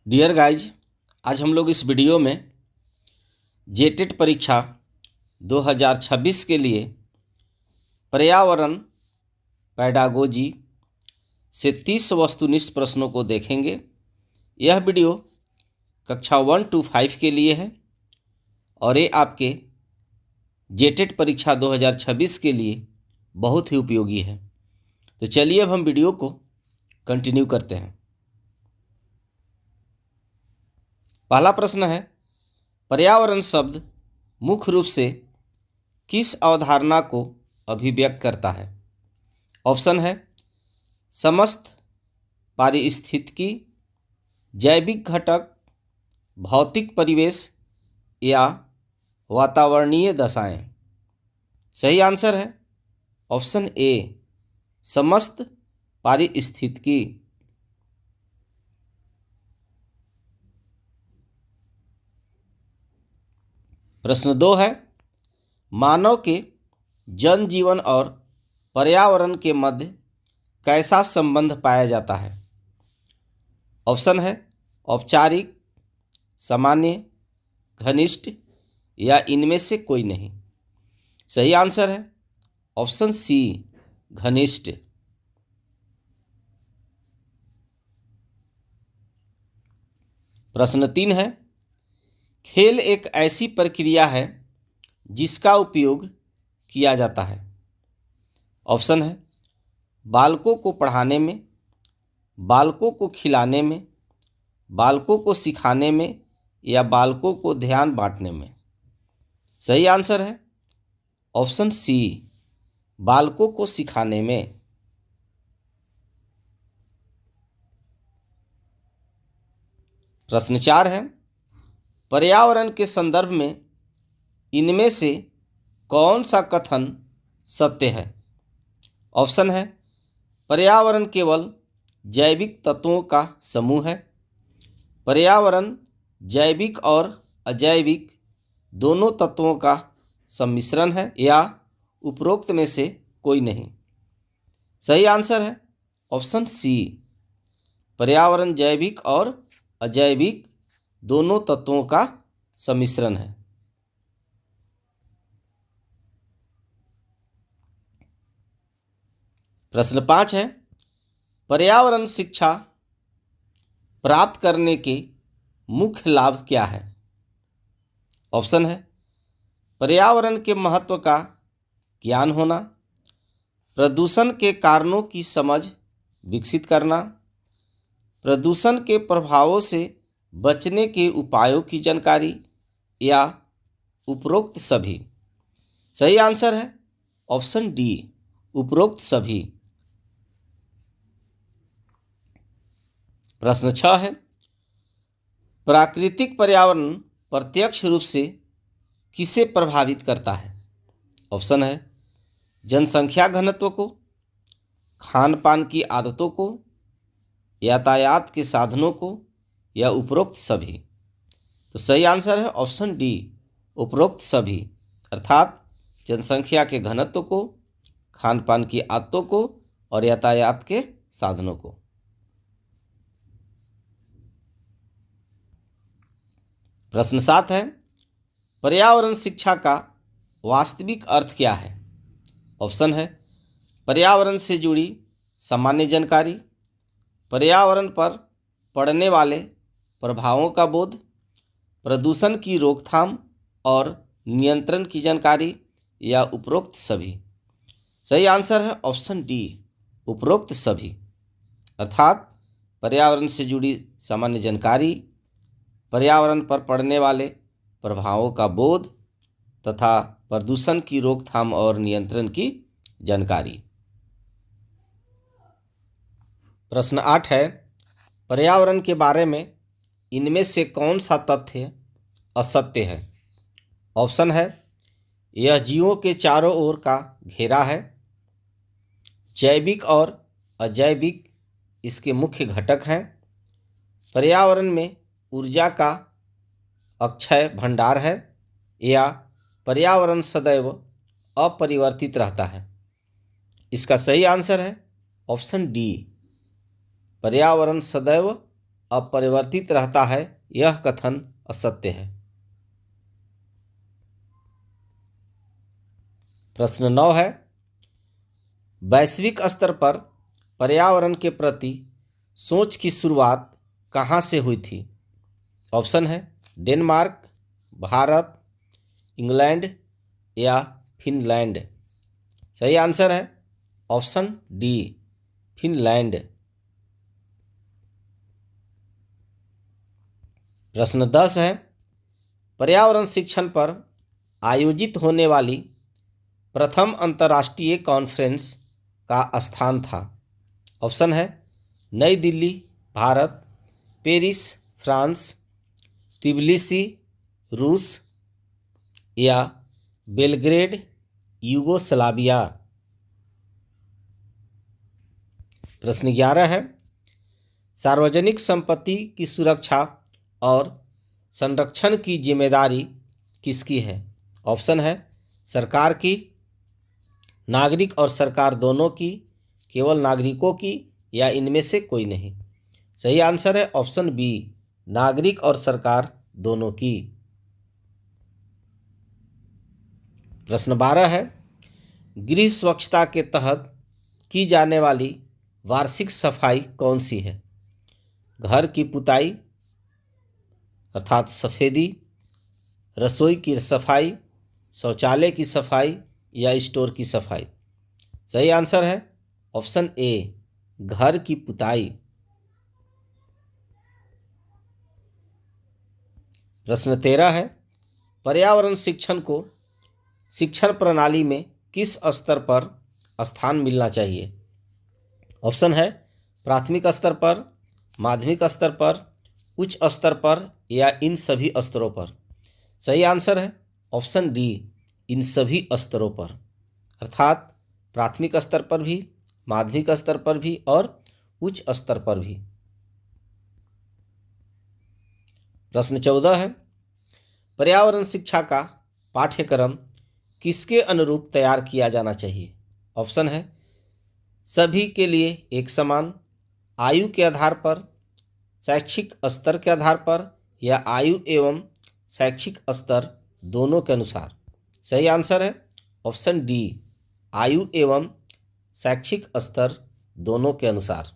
Dear guys, आज हम लोग इस वीडियो में जेटेट परीक्षा 2026 के लिए पर्यावरण पैडागोजी से 30 वस्तुनिष्ठ प्रश्नों को देखेंगे। यह वीडियो कक्षा 1 to 5 के लिए है और ये आपके जेटेट परीक्षा 2026 के लिए बहुत ही उपयोगी है। तो चलिए अब हम वीडियो को कंटिन्यू करते हैं। पहला प्रश्न है, पर्यावरण शब्द मुख्य रूप से किस अवधारणा को अभिव्यक्त करता है? ऑप्शन है समस्त पारिस्थितिकी, जैविक घटक, भौतिक परिवेश या वातावरणीय दशाएं। सही आंसर है ऑप्शन ए, समस्त पारिस्थितिकी। प्रश्न 2 है, मानव के जनजीवन और पर्यावरण के मध्य कैसा संबंध पाया जाता है? ऑप्शन है औपचारिक, सामान्य, घनिष्ठ या इनमें से कोई नहीं। सही आंसर है ऑप्शन सी, घनिष्ठ। प्रश्न 3 है, खेल एक ऐसी प्रक्रिया है जिसका उपयोग किया जाता है। ऑप्शन है बालकों को पढ़ाने में, बालकों को खिलाने में, बालकों को सिखाने में या बालकों को ध्यान बांटने में। सही आंसर है ऑप्शन सी, बालकों को सिखाने में। प्रश्न 4 है, पर्यावरण के संदर्भ में इनमें से कौन सा कथन सत्य है? ऑप्शन है पर्यावरण केवल जैविक तत्वों का समूह है, पर्यावरण जैविक और अजैविक दोनों तत्वों का सम्मिश्रण है या उपरोक्त में से कोई नहीं। सही आंसर है ऑप्शन सी, पर्यावरण जैविक और अजैविक दोनों तत्वों का सम्मिश्रण है। प्रश्न 5 है, पर्यावरण शिक्षा प्राप्त करने के मुख्य लाभ क्या है? ऑप्शन है पर्यावरण के महत्व का ज्ञान होना, प्रदूषण के कारणों की समझ विकसित करना, प्रदूषण के प्रभावों से बचने के उपायों की जानकारी या उपरोक्त सभी। सही आंसर है ऑप्शन डी, उपरोक्त सभी। प्रश्न 6 है, प्राकृतिक पर्यावरण प्रत्यक्ष रूप से किसे प्रभावित करता है? ऑप्शन है जनसंख्या घनत्व को, खान पान की आदतों को, यातायात के साधनों को या उपरोक्त सभी। तो सही आंसर है ऑप्शन डी, उपरोक्त सभी, अर्थात जनसंख्या के घनत्व को, खान पान की आदतों को और यातायात के साधनों को। प्रश्न 7 है, पर्यावरण शिक्षा का वास्तविक अर्थ क्या है? ऑप्शन है पर्यावरण से जुड़ी सामान्य जानकारी, पर्यावरण पर पड़ने वाले प्रभावों का बोध, प्रदूषण की रोकथाम और नियंत्रण की जानकारी या उपरोक्त सभी। सही आंसर है ऑप्शन डी, उपरोक्त सभी, अर्थात पर्यावरण से जुड़ी सामान्य जानकारी, पर्यावरण पर पड़ने वाले प्रभावों का बोध तथा प्रदूषण की रोकथाम और नियंत्रण की जानकारी। प्रश्न 8 है, पर्यावरण के बारे में इनमें से कौन सा तथ्य असत्य है? ऑप्शन है यह जीवों के चारों ओर का घेरा है, जैविक और अजैविक इसके मुख्य घटक हैं, पर्यावरण में ऊर्जा का अक्षय भंडार है या पर्यावरण सदैव अपरिवर्तित रहता है। इसका सही आंसर है ऑप्शन डी, पर्यावरण सदैव अपरिवर्तित रहता है, यह कथन असत्य है। प्रश्न 9 है, वैश्विक स्तर पर पर्यावरण के प्रति सोच की शुरुआत कहाँ से हुई थी? ऑप्शन है डेनमार्क, भारत, इंग्लैंड या फिनलैंड। सही आंसर है ऑप्शन डी, फिनलैंड। प्रश्न 10 है, पर्यावरण शिक्षण पर आयोजित होने वाली प्रथम अंतर्राष्ट्रीय कॉन्फ्रेंस का स्थान था। ऑप्शन है नई दिल्ली, भारत, पेरिस, फ्रांस, तिबिलिसी, रूस या बेलग्रेड, यूगोस्लाविया। प्रश्न 11 है, सार्वजनिक संपत्ति की सुरक्षा और संरक्षण की जिम्मेदारी किसकी है? ऑप्शन है सरकार की, नागरिक और सरकार दोनों की, केवल नागरिकों की या इनमें से कोई नहीं। सही आंसर है ऑप्शन बी, नागरिक और सरकार दोनों की। प्रश्न 12 है, गृह स्वच्छता के तहत की जाने वाली वार्षिक सफाई कौन सी है? घर की पुताई अर्थात सफेदी, रसोई की सफाई, शौचालय की सफाई या स्टोर की सफाई। सही आंसर है ऑप्शन ए, घर की पुताई। प्रश्न 13 है, पर्यावरण शिक्षण को शिक्षण प्रणाली में किस स्तर पर स्थान मिलना चाहिए? ऑप्शन है प्राथमिक स्तर पर, माध्यमिक स्तर पर, उच्च स्तर पर या इन सभी स्तरों पर। सही आंसर है ऑप्शन डी, इन सभी स्तरों पर, अर्थात प्राथमिक स्तर पर भी, माध्यमिक स्तर पर भी और उच्च स्तर पर भी। प्रश्न 14 है, पर्यावरण शिक्षा का पाठ्यक्रम किसके अनुरूप तैयार किया जाना चाहिए? ऑप्शन है सभी के लिए एक समान, आयु के आधार पर, शैक्षिक स्तर के आधार पर या आयु एवं शैक्षिक स्तर दोनों के अनुसार। सही आंसर है ऑप्शन डी, आयु एवं शैक्षिक स्तर दोनों के अनुसार।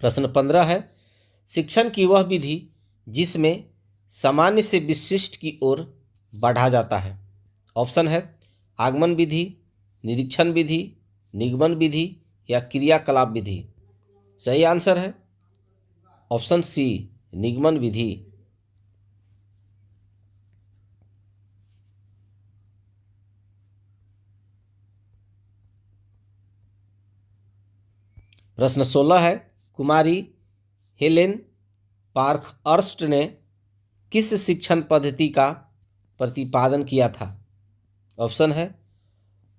प्रश्न 15 है, शिक्षण की वह विधि जिसमें सामान्य से विशिष्ट की ओर बढ़ा जाता है। ऑप्शन है आगमन विधि, निरीक्षण विधि, निगमन विधि या क्रियाकलाप विधि। सही आंसर है ऑप्शन सी, निगमन विधि। प्रश्न 16 है, कुमारी हेलेन पार्कहर्स्ट ने किस शिक्षण पद्धति का प्रतिपादन किया था? ऑप्शन है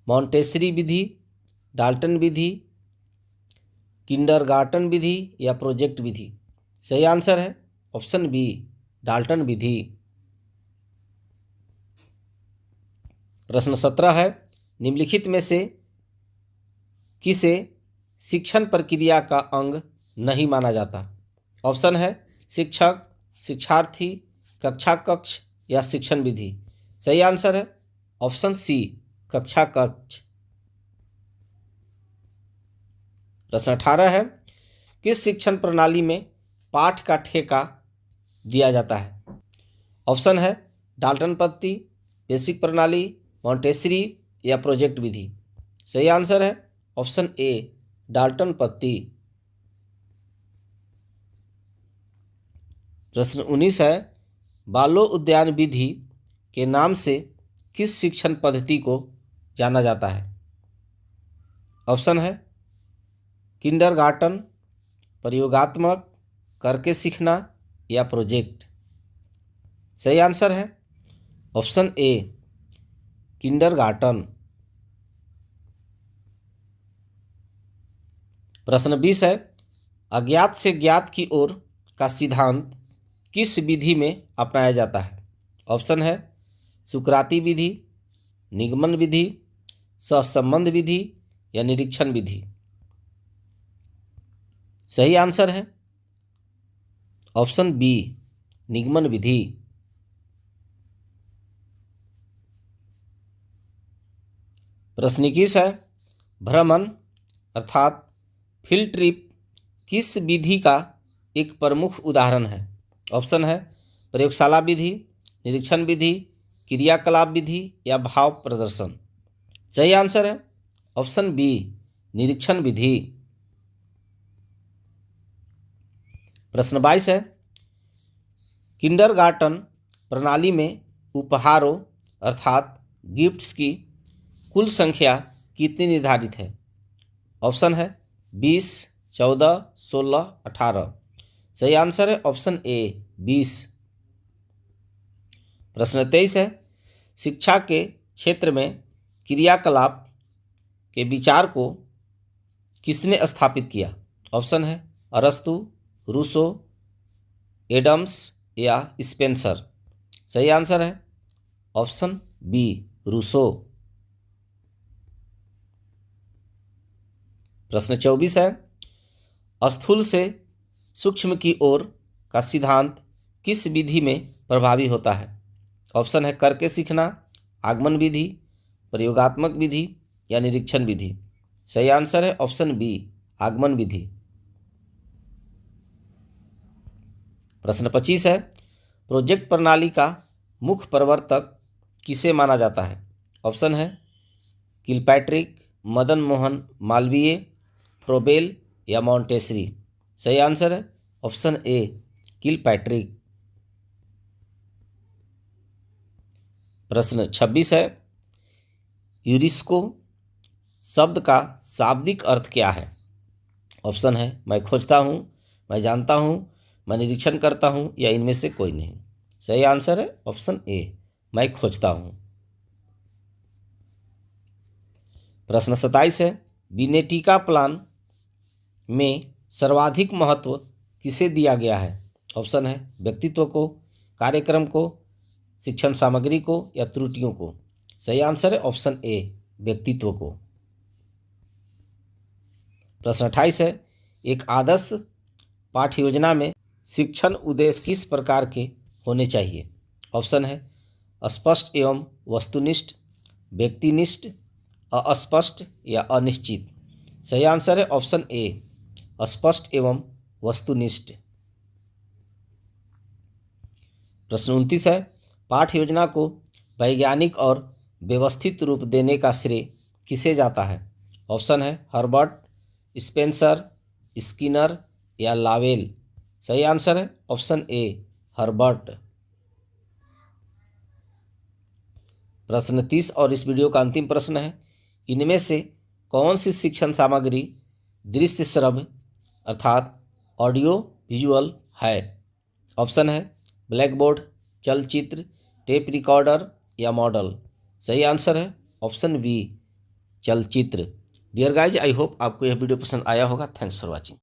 मॉन्टेसरी विधि, डाल्टन विधि, किंडरगार्टन विधि या प्रोजेक्ट विधि। सही आंसर है ऑप्शन बी, डाल्टन विधि। प्रश्न 17 है, निम्नलिखित में से किसे शिक्षण प्रक्रिया का अंग नहीं माना जाता? ऑप्शन है शिक्षक, शिक्षार्थी, कक्षा कक्ष या शिक्षण विधि। सही आंसर है ऑप्शन सी, कक्षा कक्ष। प्रश्न 18 है, किस शिक्षण प्रणाली में पाठ का ठेका दिया जाता है? ऑप्शन है डाल्टन पद्धति, बेसिक प्रणाली, मॉन्टेसरी या प्रोजेक्ट विधि। सही आंसर है ऑप्शन ए, डाल्टन पद्धति। प्रश्न 19 है, बालो उद्यान विधि के नाम से किस शिक्षण पद्धति को जाना जाता है? ऑप्शन है किंडरगार्टन, प्रयोगात्मक, करके सीखना या प्रोजेक्ट। सही आंसर है ऑप्शन ए, किंडरगार्टन। प्रश्न 20 है, अज्ञात से ज्ञात की ओर का सिद्धांत किस विधि में अपनाया जाता है? ऑप्शन है सुकराती विधि, निगमन विधि, सहसंबंध विधि या निरीक्षण विधि? सही आंसर है ऑप्शन बी, निगमन विधि। प्रश्न 21 है, भ्रमण अर्थात फील्ड ट्रिप किस विधि का एक प्रमुख उदाहरण है? ऑप्शन है प्रयोगशाला विधि, निरीक्षण विधि, क्रियाकलाप विधि या भाव प्रदर्शन। सही आंसर है ऑप्शन बी, निरीक्षण विधि। प्रश्न 22 है, किंडरगार्टन प्रणाली में उपहारों अर्थात गिफ्ट्स की कुल संख्या कितनी निर्धारित है? ऑप्शन है 20, 14, 16, 18। सही आंसर है ऑप्शन ए, 20। प्रश्न 23 है, शिक्षा के क्षेत्र में क्रियाकलाप के विचार को किसने स्थापित किया? ऑप्शन है अरस्तु, रूसो, एडम्स या स्पेंसर। सही आंसर है ऑप्शन बी, रूसो। प्रश्न 24 है, स्थूल से सूक्ष्म की ओर का सिद्धांत किस विधि में प्रभावी होता है? ऑप्शन है करके सीखना, आगमन विधि, प्रयोगात्मक विधि या निरीक्षण विधि। सही आंसर है ऑप्शन बी, आगमन विधि। प्रश्न 25 है, प्रोजेक्ट प्रणाली का मुख्य प्रवर्तक किसे माना जाता है? ऑप्शन है किलपैट्रिक, मदन मोहन मालवीय, फ्रोबेल या मॉन्टेसरी। सही आंसर है ऑप्शन ए, किलपैट्रिक। प्रश्न 26 है, यूनेस्को शब्द का शाब्दिक अर्थ क्या है? ऑप्शन है मैं खोजता हूँ, मैं जानता हूँ, मैं निरीक्षण करता हूँ या इनमें से कोई नहीं। सही आंसर है ऑप्शन ए, मैं खोजता हूँ। प्रश्न 27 है, विनेटिका प्लान में सर्वाधिक महत्व किसे दिया गया है? ऑप्शन है व्यक्तित्व को, कार्यक्रम को, शिक्षण सामग्री को या त्रुटियों को। सही आंसर है ऑप्शन ए, व्यक्तित्व को। प्रश्न 28 है, एक आदर्श पाठ्य योजना में शिक्षण उद्देश्य किस प्रकार के होने चाहिए? ऑप्शन है स्पष्ट एवं वस्तुनिष्ठ, व्यक्तिनिष्ठ, अस्पष्ट या अनिश्चित। सही आंसर है ऑप्शन ए, स्पष्ट एवं वस्तुनिष्ठ। प्रश्न 29 है, पाठ्य योजना को वैज्ञानिक और व्यवस्थित रूप देने का श्रेय किसे जाता है? ऑप्शन है हर्बर्ट, स्पेंसर, स्किनर या लावेल। सही आंसर है ऑप्शन ए, हर्बर्ट। प्रश्न 30 और इस वीडियो का अंतिम प्रश्न है, इनमें से कौन सी शिक्षण सामग्री दृश्य श्रव्य अर्थात ऑडियो विजुअल है? ऑप्शन है ब्लैक बोर्ड, चलचित्र, टेप रिकॉर्डर या मॉडल। सही आंसर है ऑप्शन बी, चलचित्र। डियर गाइज, आई होप आपको यह वीडियो पसंद आया होगा। Thanks for watching.